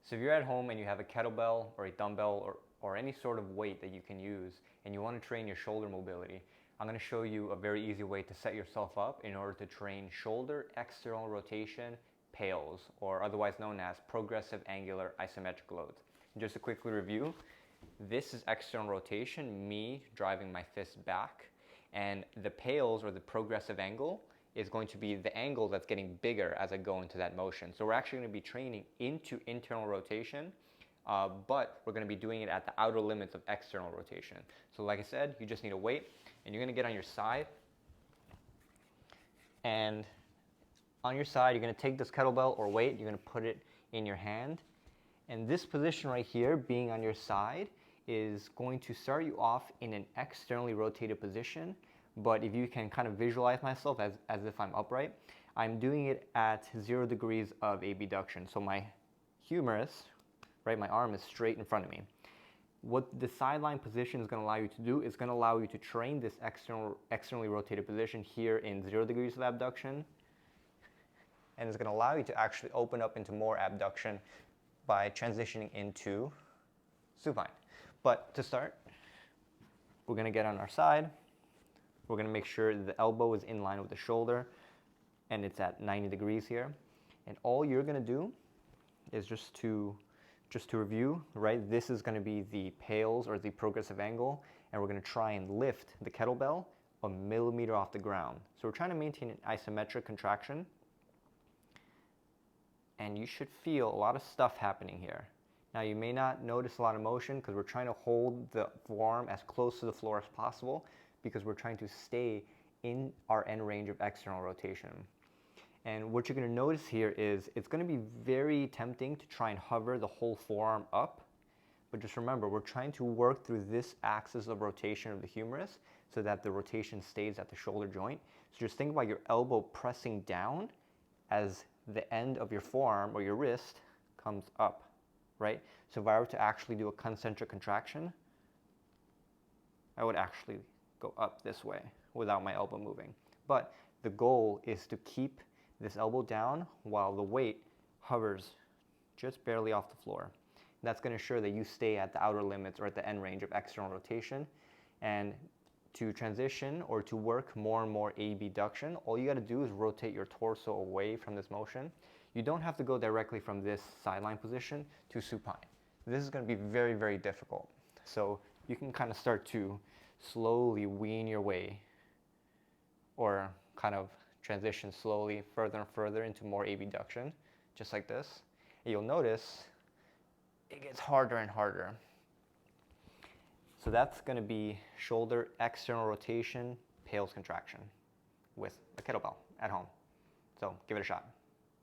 So if you're at home and you have a kettlebell or a dumbbell or any sort of weight that you can use and you want to train your shoulder mobility, I'm going to show you a very easy way to set yourself up in order to train shoulder external rotation PAILs, or otherwise known as Progressive Angular Isometric Load. Just to quickly review, this is external rotation, me driving my fist back, and the PAILs, or the progressive angle, is going to be the angle that's getting bigger as I go into that motion. So we're actually going to be training into internal rotation, but we're going to be doing it at the outer limits of external rotation. So like I said, you just need a weight, and you're going to get on your side, and on your side you're going to take this kettlebell or weight, you're going to put it in your hand, and this position right here, being on your side, is going to start you off in an externally rotated position. But if you can kind of visualize myself as if I'm upright, I'm doing it at 0 degrees of abduction. So my humerus, right, my arm is straight in front of me. What the sideline position is going to allow you to do is going to allow you to train this externally rotated position here in 0 degrees of abduction. And it's going to allow you to actually open up into more abduction by transitioning into supine. But to start, we're going to get on our side. We're going to make sure the elbow is in line with the shoulder, and it's at 90 degrees here. And all you're going to do is just to review, right? This is going to be the PAILs, or the progressive angle, and we're going to try and lift the kettlebell a millimeter off the ground. So we're trying to maintain an isometric contraction, and you should feel a lot of stuff happening here. Now you may not notice a lot of motion because we're trying to hold the forearm as close to the floor as possible, because we're trying to stay in our end range of external rotation. And what you're going to notice here is it's going to be very tempting to try and hover the whole forearm up, but just remember, we're trying to work through this axis of rotation of the humerus so that the rotation stays at the shoulder joint. So just think about your elbow pressing down as the end of your forearm or your wrist comes up, right? So if I were to actually do a concentric contraction, I would actually go up this way without my elbow moving. But the goal is to keep this elbow down while the weight hovers just barely off the floor. That's going to ensure that you stay at the outer limits or at the end range of external rotation. And to transition or to work more and more abduction, all you got to do is rotate your torso away from this motion. You don't have to go directly from this sideline position to supine. This is going to be very, very difficult. So you can kind of start to slowly wean your way, or kind of transition slowly further and further into more abduction, just like this. And you'll notice it gets harder and harder. So that's going to be shoulder external rotation, PAILs contraction with a kettlebell at home. So give it a shot.